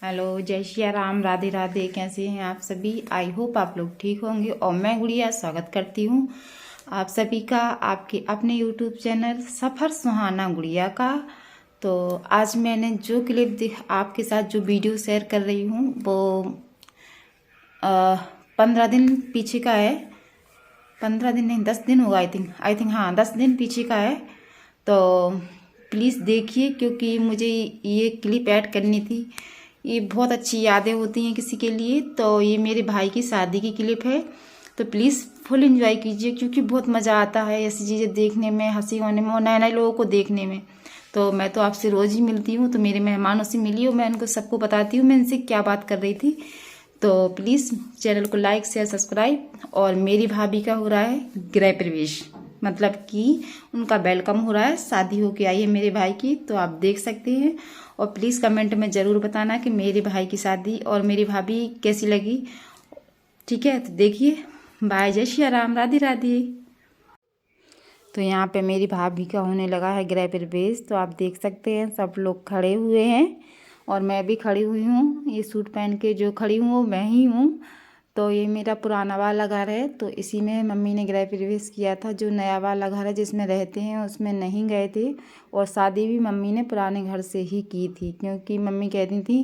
Hello, जय श्री राम, राधे राधे। कैसे हैं आप सभी? आई होप आप लोग ठीक होंगे। और मैं गुड़िया स्वागत करती हूँ आप सभी का आपके अपने यूट्यूब चैनल सफ़र सुहाना गुड़िया का। तो आज मैंने जो क्लिप आपके साथ जो वीडियो शेयर कर रही हूँ वो 15 दिन पीछे का है। 15 दिन नहीं, 10 दिन होगा। आई थिंक हाँ, 10 दिन पीछे का है। तो प्लीज़ देखिए, क्योंकि मुझे ये क्लिप ऐड करनी थी। ये बहुत अच्छी यादें होती हैं किसी के लिए। तो ये मेरे भाई की शादी की क्लिप है, तो प्लीज़ फुल एंजॉय कीजिए, क्योंकि बहुत मज़ा आता है ऐसी चीज़ें देखने में, हंसी होने में और नए नए लोगों को देखने में। तो मैं तो आपसे रोज़ ही मिलती हूँ, तो मेरे मेहमानों से मिली हूँ, मैं उनको सबको बताती हूँ मैं इनसे क्या बात कर रही थी। तो प्लीज़ चैनल को लाइक शेयर सब्सक्राइब। और मेरी भाभी का हो रहा है गृह प्रवेश, मतलब कि उनका वेलकम हो रहा है, शादी होके आई है मेरे भाई की, तो आप देख सकते हैं। और प्लीज़ कमेंट में ज़रूर बताना कि मेरे भाई की शादी और मेरी भाभी कैसी लगी। ठीक है, तो देखिए। बाय, जय श्री राम, राधे राधे। तो यहाँ पे मेरी भाभी का होने लगा है गृह प्रवेश, तो आप देख सकते हैं सब लोग खड़े हुए हैं और मैं भी खड़ी हुई हूँ। ये सूट पहन के जो खड़ी हूँ वो मैं ही हूँ। तो ये मेरा पुराना वाला घर है, तो इसी में मम्मी ने गृह प्रवेश किया था। जो नया वाला घर है जिसमें रहते हैं उसमें नहीं गए थे। और शादी भी मम्मी ने पुराने घर से ही की थी, क्योंकि मम्मी कहती थी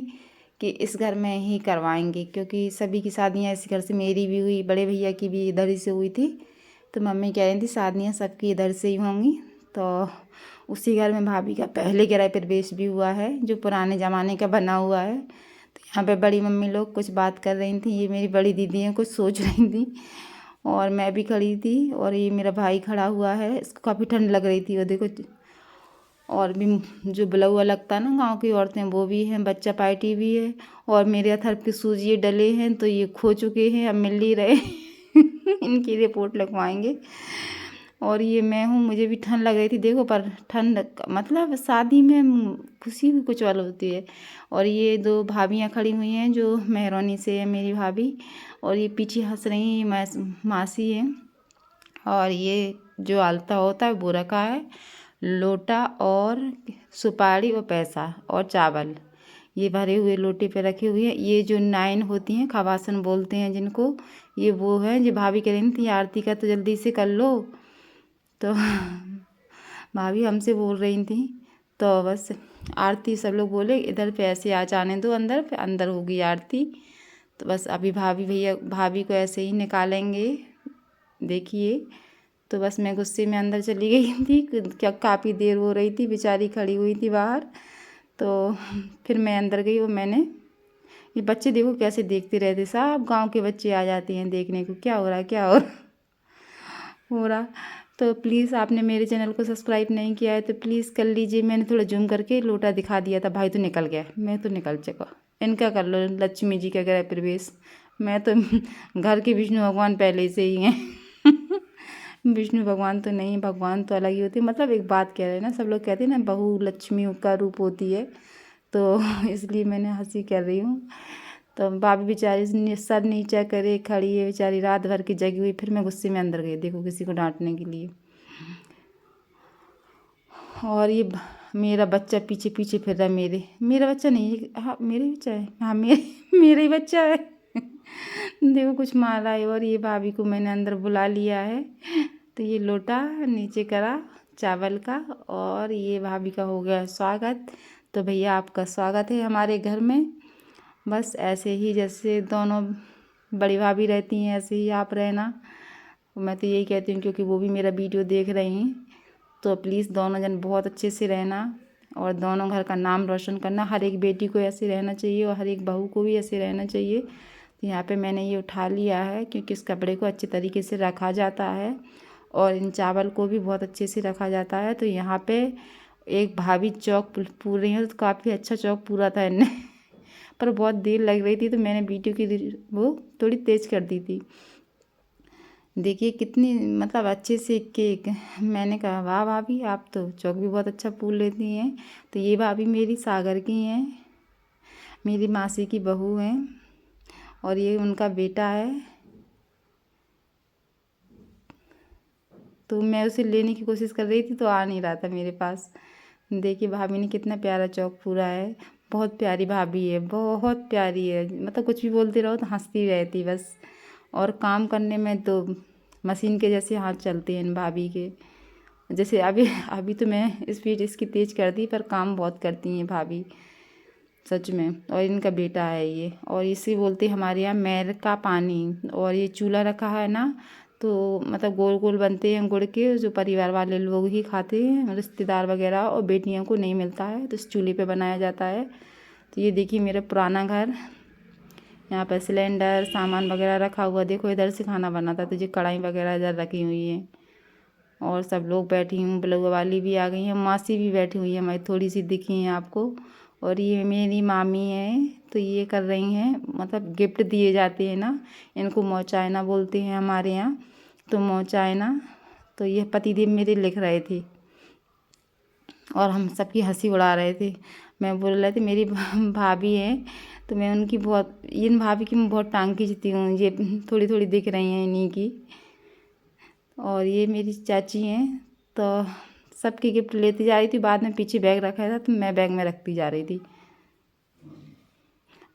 कि इस घर में ही करवाएंगे, क्योंकि सभी की शादियाँ इसी घर से, मेरी भी हुई, बड़े भैया की भी इधर ही से हुई थी। तो मम्मी कह रही थी शादियाँ सबकी इधर से ही होंगी। तो उसी घर में भाभी का पहले गृह प्रवेश भी हुआ है, जो पुराने ज़माने का बना हुआ है। तो यहाँ पे बड़ी मम्मी लोग कुछ बात कर रही थी, ये मेरी बड़ी दीदी हैं, कुछ सोच रही थी और मैं भी खड़ी थी। और ये मेरा भाई खड़ा हुआ है, इसको काफ़ी ठंड लग रही थी। वो देखो, और भी जो ब्लौआ लगता है ना गांव की औरतें, वो भी हैं, बच्चा पार्टी भी है। और मेरे हथर पे सूज ये डले हैं, तो ये खो चुके हैं, अब मिल नहीं रहे। इनकी रिपोर्ट लिखवाएंगे। और ये मैं हूँ, मुझे भी ठंड लग रही थी देखो, पर ठंड मतलब शादी में खुशी भी कुछ वाली होती है। और ये दो भाभियाँ खड़ी हुई हैं जो मेहरौनी से है मेरी भाभी, और ये पीछे हंस रही हैं मासी हैं। और ये जो आलता होता है वो रखा है, लोटा और सुपारी और पैसा और चावल, ये भरे हुए लोटे पे रखे हुए हैं। ये जो 9 होती हैं, खवासन बोलते हैं जिनको, ये वो है जो भाभी कह रही थी आरती का तो जल्दी से कर लो। तो भाभी हमसे बोल रही थी, तो बस आरती सब लोग बोले इधर पे ऐसे आ जाने दो, अंदर पे अंदर होगी आरती। तो बस अभी भाभी को ऐसे ही निकालेंगे, देखिए। तो बस मैं गुस्से में अंदर चली गई थी, क्या काफ़ी देर हो रही थी, बेचारी खड़ी हुई थी बाहर। तो फिर मैं अंदर गई और मैंने, ये बच्चे देखो कैसे देखते रहते, सब गांव के बच्चे आ जाते हैं देखने को क्या हो रहा है, क्या हो रहा। तो प्लीज़ आपने मेरे चैनल को सब्सक्राइब नहीं किया है तो प्लीज़ कर लीजिए। मैंने थोड़ा जूम करके लोटा दिखा दिया था। भाई तो निकल गया, मैं तो निकल चुका। इनका कर लो, लक्ष्मी जी का गृह प्रवेश। मैं तो घर के विष्णु भगवान पहले से ही हैं। विष्णु भगवान तो नहीं, भगवान तो अलग ही होते हैं। मतलब एक बात कह रहे हैं ना, सब लोग कहते हैं ना बहू लक्ष्मी का रूप होती है, तो इसलिए मैंने हंसी कर रही हूँ। तो भाभी बेचारी सर नीचा करे खड़ी है, बेचारी रात भर की जगी हुई। फिर मैं गुस्से में अंदर गई देखो किसी को डांटने के लिए। और ये मेरा बच्चा पीछे पीछे फिर रहा है, मेरा बच्चा नहीं, हाँ मेरे बच्चा है, हाँ मेरे ही बच्चा है। देखो कुछ माला है। और ये भाभी को मैंने अंदर बुला लिया है, तो ये लोटा नीचे करा चावल का। और ये भाभी का हो गया स्वागत। तो भैया आपका स्वागत है हमारे घर में। बस ऐसे ही जैसे दोनों बड़ी भाभी रहती हैं ऐसे ही आप रहना। मैं तो यही कहती हूँ, क्योंकि वो भी मेरा वीडियो देख रही हैं। तो प्लीज़ दोनों जन बहुत अच्छे से रहना और दोनों घर का नाम रोशन करना। हर एक बेटी को ऐसे रहना चाहिए और हर एक बहू को भी ऐसे रहना चाहिए। तो यहाँ पे मैंने ये उठा लिया है, क्योंकि इस कपड़े को अच्छे तरीके से रखा जाता है और इन चावल को भी बहुत अच्छे से रखा जाता है। तो यहाँ पे एक भाभी चौक पूर रही है, तो काफ़ी अच्छा चौक पूरा था इनने। पर बहुत देर लग रही थी, तो मैंने वीडियो की वो थोड़ी तेज़ कर दी थी। देखिए कितनी मतलब अच्छे से केक। मैंने कहा वाह भाभी, आप तो चौक भी बहुत अच्छा पूर लेती हैं। तो ये भाभी मेरी सागर की हैं, मेरी मासी की बहू हैं और ये उनका बेटा है। तो मैं उसे लेने की कोशिश कर रही थी तो आ नहीं रहा था मेरे पास। देखिए भाभी ने कितना प्यारा चौक पूरा है। बहुत प्यारी भाभी है, बहुत प्यारी है। मतलब कुछ भी बोलते रहो तो हंसती रहती बस। और काम करने में तो मशीन के जैसे हाथ चलते हैं इन भाभी के। जैसे अभी अभी तो मैं स्पीड इसकी तेज़ कर दी, पर काम बहुत करती हैं भाभी सच में। और इनका बेटा है ये, और इसे बोलते हैं हमारे यहाँ मैर का पानी। और ये चूल्हा रखा है ना, तो मतलब गोल गोल बनते हैं गुड़ के, जो परिवार वाले लोग ही खाते हैं, रिश्तेदार वगैरह, और बेटियों को नहीं मिलता है, तो इस चूल्हे पे बनाया जाता है। तो ये देखिए मेरा पुराना घर, यहाँ पर सिलेंडर सामान वगैरह रखा हुआ। देखो इधर से खाना बनाता, तो ये कढ़ाई वगैरह इधर रखी हुई है। और सब लोग बैठी हूँ, बलुआ वाली भी आ गई हैं, मासी भी बैठी हुई है हमारी, थोड़ी सी दिखी हैं आपको। और ये मेरी मामी है, तो ये कर रही हैं, मतलब गिफ्ट दिए जाते हैं ना, इनको मौचायना बोलते हैं हमारे यहाँ, तो मौचायना। तो ये पतिदेव मेरे लिख रहे थे और हम सबकी हंसी उड़ा रहे थे। मैं बोल रहे थे मेरी भाभी है, तो मैं उनकी बहुत, इन भाभी की मैं बहुत टांग खींचती हूँ। ये थोड़ी थोड़ी दिख रही हैं इन्हीं की। और ये मेरी चाची हैं, तो सबकी गिफ्ट लेती जा रही थी। बाद में पीछे बैग रखा था, तो मैं बैग में रखती जा रही थी।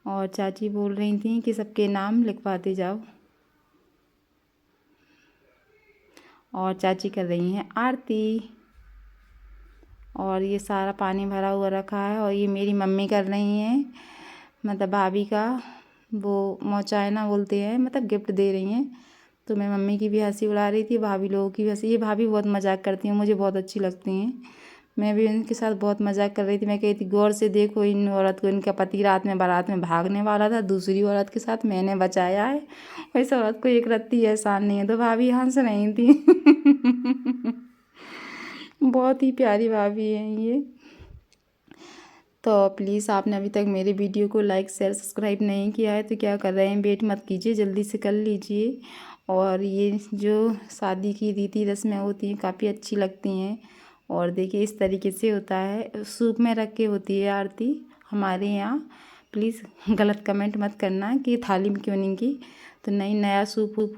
और चाची बोल रही थी कि सबके नाम लिखवाते जाओ। और चाची कर रही हैं आरती। और ये सारा पानी भरा हुआ रखा है। और ये मेरी मम्मी कर रही हैं, मतलब भाभी का वो मौचायना बोलते हैं, मतलब गिफ्ट दे रही हैं। तो मैं मम्मी की भी हंसी उड़ा रही थी, भाभी लोगों की भी हंसी। ये भाभी बहुत मजाक करती हैं, मुझे बहुत अच्छी लगती हैं। मैं भी उनके साथ बहुत मजाक कर रही थी। मैं कही थी गौर से देखो इन औरत को, इनका पति रात में बारात में भागने वाला था दूसरी औरत के साथ, मैंने बचाया है। इस औरत को एक रत्ती एहसान नहीं है। तो भाभी हंस रही थी। बहुत ही प्यारी भाभी हैं ये। तो प्लीज़ आपने अभी तक मेरे वीडियो को लाइक शेयर सब्सक्राइब नहीं किया है तो क्या कर रहे हैं, वेट मत कीजिए, जल्दी से कर लीजिए। और ये जो शादी की रीति रस्में होती हैं काफ़ी अच्छी लगती हैं। और देखिए इस तरीके से होता है, सूप में रख के होती है आरती हमारे यहाँ। प्लीज़ गलत कमेंट मत करना कि थाली में क्यों नहीं की। तो नया सूप